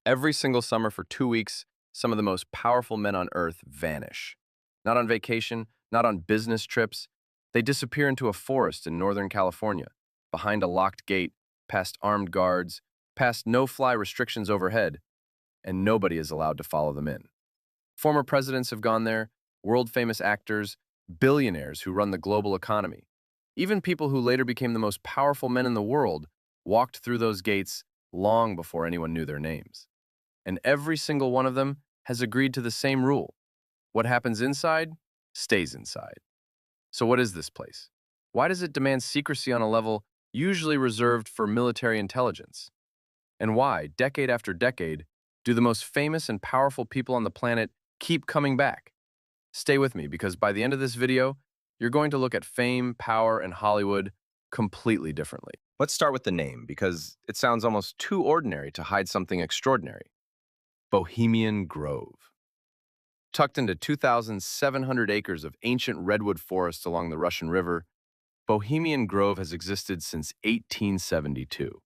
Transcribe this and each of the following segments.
Every single summer for 2 weeks, some of the most powerful men on earth vanish. Not on vacation, not on business trips. They disappear into a forest in Northern California, behind a locked gate, past armed guards, past no-fly restrictions overhead, and nobody is allowed to follow them in. Former presidents have gone there, world-famous actors, billionaires who run the global economy. Even people who later became the most powerful men in the world walked through those gates long before anyone knew their names. And every single one of them has agreed to the same rule. What happens inside stays inside. So what is this place? Why does it demand secrecy on a level usually reserved for military intelligence? And why, decade after decade, do the most famous and powerful people on the planet keep coming back? Stay with me because by the end of this video, you're going to look at fame, power, and Hollywood completely differently. Let's start with the name because it sounds almost too ordinary to hide something extraordinary. Bohemian Grove. Tucked into 2,700 acres of ancient redwood forest along the Russian River, Bohemian Grove has existed since 1872.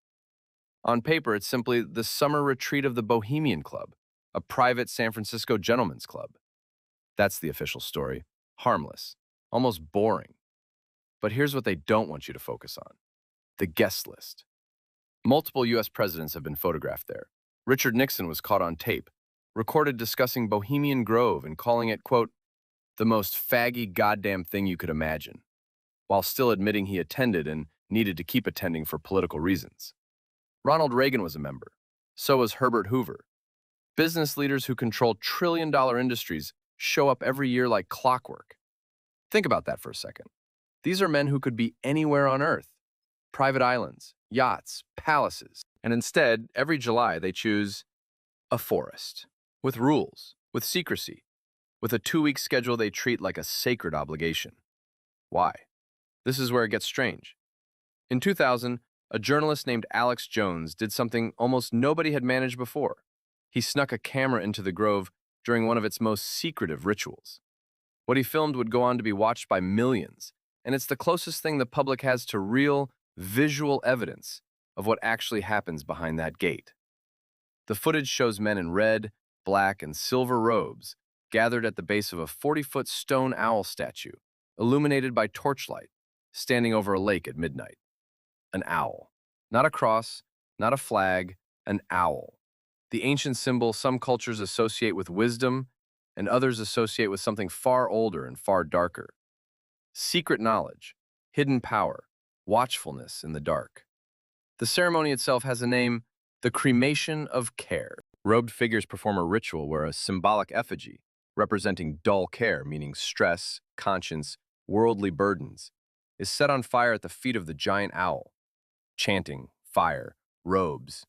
On paper, it's simply the summer retreat of the Bohemian Club, a private San Francisco gentlemen's club. That's the official story. Harmless, almost boring. But here's what they don't want you to focus on: the guest list. Multiple U.S. presidents have been photographed there. Richard Nixon was caught on tape, recorded discussing Bohemian Grove and calling it, quote, the most faggy goddamn thing you could imagine, while still admitting he attended and needed to keep attending for political reasons. Ronald Reagan was a member. So was Herbert Hoover. Business leaders who control trillion-dollar industries show up every year like clockwork. Think about that for a second. These are men who could be anywhere on Earth. Private islands, yachts, palaces. And instead, every July, they choose a forest. With rules, with secrecy, with a 2-week schedule they treat like a sacred obligation. Why? This is where it gets strange. In 2000, a journalist named Alex Jones did something almost nobody had managed before. He snuck a camera into the grove during one of its most secretive rituals. What he filmed would go on to be watched by millions, and it's the closest thing the public has to real, visual evidence of what actually happens behind that gate. The footage shows men in red, black, and silver robes gathered at the base of a 40-foot stone owl statue, illuminated by torchlight, standing over a lake at midnight. An owl. Not a cross, not a flag, an owl. The ancient symbol some cultures associate with wisdom and others associate with something far older and far darker. Secret knowledge, hidden power, watchfulness in the dark. The ceremony itself has a name: the cremation of care. Robed figures perform a ritual where a symbolic effigy, representing dull care, meaning stress, conscience, worldly burdens, is set on fire at the feet of the giant owl. Chanting, fire, robes.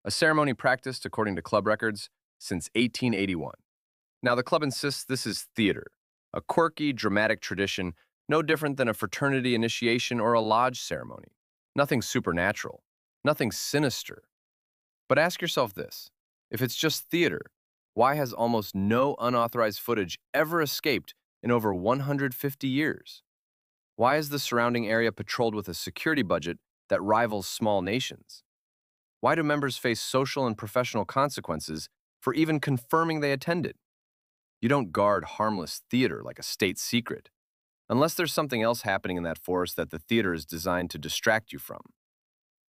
A ceremony practiced, according to club records, since 1881. Now, the club insists this is theater, a quirky, dramatic tradition no different than a fraternity initiation or a lodge ceremony. Nothing supernatural, nothing sinister. But ask yourself this: if it's just theater, why has almost no unauthorized footage ever escaped in over 150 years? Why is the surrounding area patrolled with a security budget that rivals small nations? Why do members face social and professional consequences for even confirming they attended? You don't guard harmless theater like a state secret, unless there's something else happening in that forest that the theater is designed to distract you from.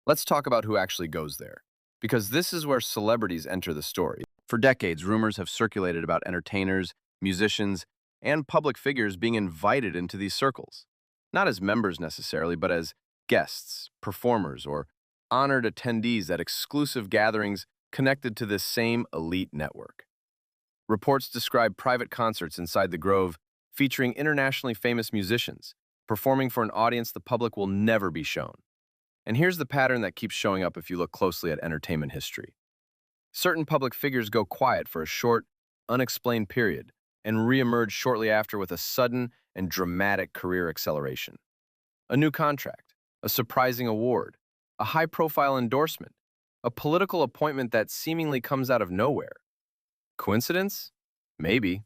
Let's talk about who actually goes there, because this is where celebrities enter the story. For decades, rumors have circulated about entertainers, musicians, and public figures being invited into these circles. Not as members necessarily, but as guests, performers, or honored attendees at exclusive gatherings connected to this same elite network. Reports describe private concerts inside the Grove featuring internationally famous musicians, performing for an audience the public will never be shown. And here's the pattern that keeps showing up if you look closely at entertainment history. Certain public figures go quiet for a short, unexplained period and re-emerge shortly after with a sudden and dramatic career acceleration. A new contract, a surprising award, a high-profile endorsement, a political appointment that seemingly comes out of nowhere. Coincidence? Maybe.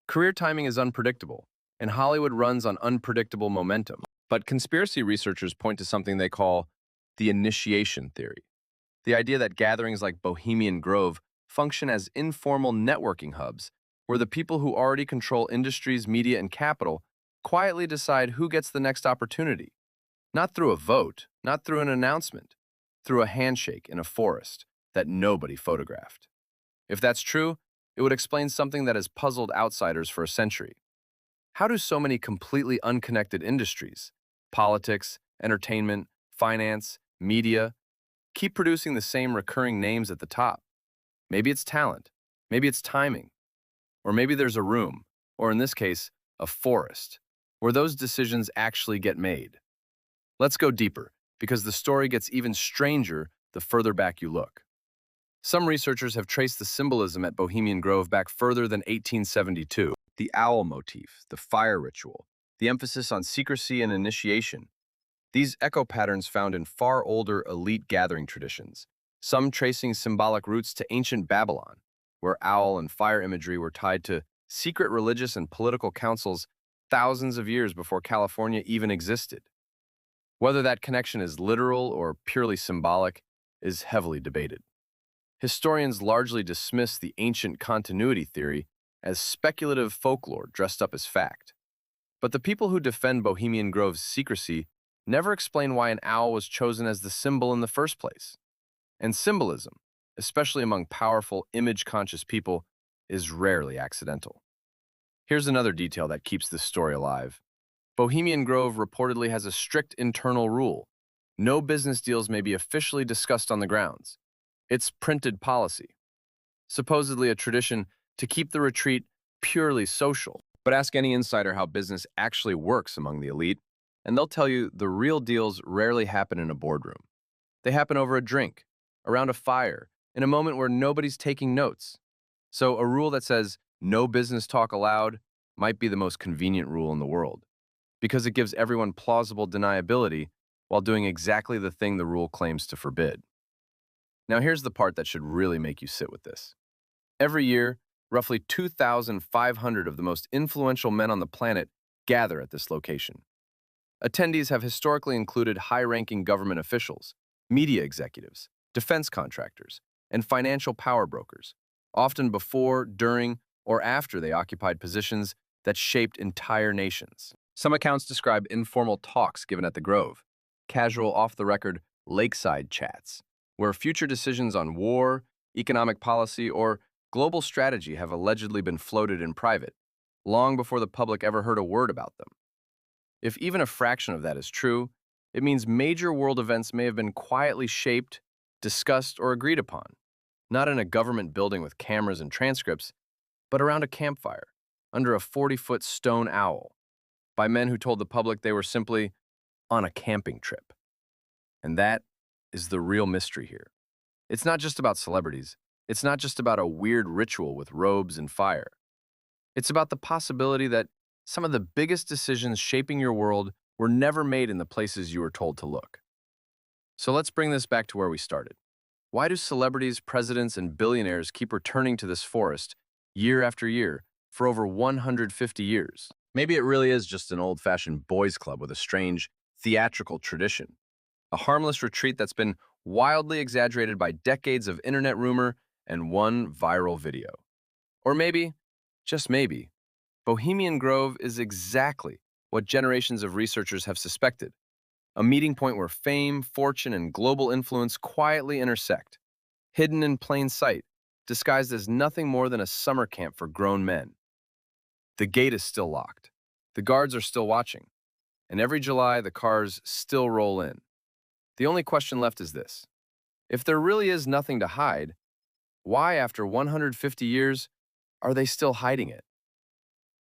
Career timing is unpredictable, and Hollywood runs on unpredictable momentum. But conspiracy researchers point to something they call the initiation theory. The idea that gatherings like Bohemian Grove function as informal networking hubs where the people who already control industries, media, and capital quietly decide who gets the next opportunity. Not through a vote, not through an announcement, through a handshake in a forest that nobody photographed. If that's true, it would explain something that has puzzled outsiders for a century. How do so many completely unconnected industries, politics, entertainment, finance, media, keep producing the same recurring names at the top? Maybe it's talent, maybe it's timing, or maybe there's a room, or in this case, a forest, where those decisions actually get made. Let's go deeper, because the story gets even stranger the further back you look. Some researchers have traced the symbolism at Bohemian Grove back further than 1872. The owl motif, the fire ritual, the emphasis on secrecy and initiation. These echo patterns found in far older elite gathering traditions, some tracing symbolic roots to ancient Babylon, where owl and fire imagery were tied to secret religious and political councils thousands of years before California even existed. Whether that connection is literal or purely symbolic is heavily debated. Historians largely dismiss the ancient continuity theory as speculative folklore dressed up as fact. But the people who defend Bohemian Grove's secrecy never explain why an owl was chosen as the symbol in the first place. And symbolism, especially among powerful, image-conscious people, is rarely accidental. Here's another detail that keeps this story alive. Bohemian Grove reportedly has a strict internal rule. No business deals may be officially discussed on the grounds. It's printed policy. Supposedly a tradition to keep the retreat purely social. But ask any insider how business actually works among the elite, and they'll tell you the real deals rarely happen in a boardroom. They happen over a drink, around a fire, in a moment where nobody's taking notes. So a rule that says no business talk allowed might be the most convenient rule in the world, because it gives everyone plausible deniability while doing exactly the thing the rule claims to forbid. Now here's the part that should really make you sit with this. Every year, roughly 2,500 of the most influential men on the planet gather at this location. Attendees have historically included high-ranking government officials, media executives, defense contractors, and financial power brokers, often before, during, or after they occupied positions that shaped entire nations. Some accounts describe informal talks given at the Grove, casual off-the-record lakeside chats, where future decisions on war, economic policy, or global strategy have allegedly been floated in private, long before the public ever heard a word about them. If even a fraction of that is true, it means major world events may have been quietly shaped, discussed, or agreed upon, not in a government building with cameras and transcripts, but around a campfire, under a 40-foot stone owl, by men who told the public they were simply on a camping trip. And that is the real mystery here. It's not just about celebrities. It's not just about a weird ritual with robes and fire. It's about the possibility that some of the biggest decisions shaping your world were never made in the places you were told to look. So let's bring this back to where we started. Why do celebrities, presidents, and billionaires keep returning to this forest year after year for over 150 years? Maybe it really is just an old-fashioned boys' club with a strange, theatrical tradition. A harmless retreat that's been wildly exaggerated by decades of internet rumor and one viral video. Or maybe, just maybe, Bohemian Grove is exactly what generations of researchers have suspected, a meeting point where fame, fortune, and global influence quietly intersect, hidden in plain sight, disguised as nothing more than a summer camp for grown men. The gate is still locked, the guards are still watching, and every July the cars still roll in. The only question left is this. If there really is nothing to hide, why, after 150 years, are they still hiding it?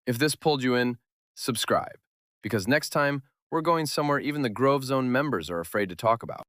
If this pulled you in, subscribe, because next time we're going somewhere even the Grove Zone members are afraid to talk about.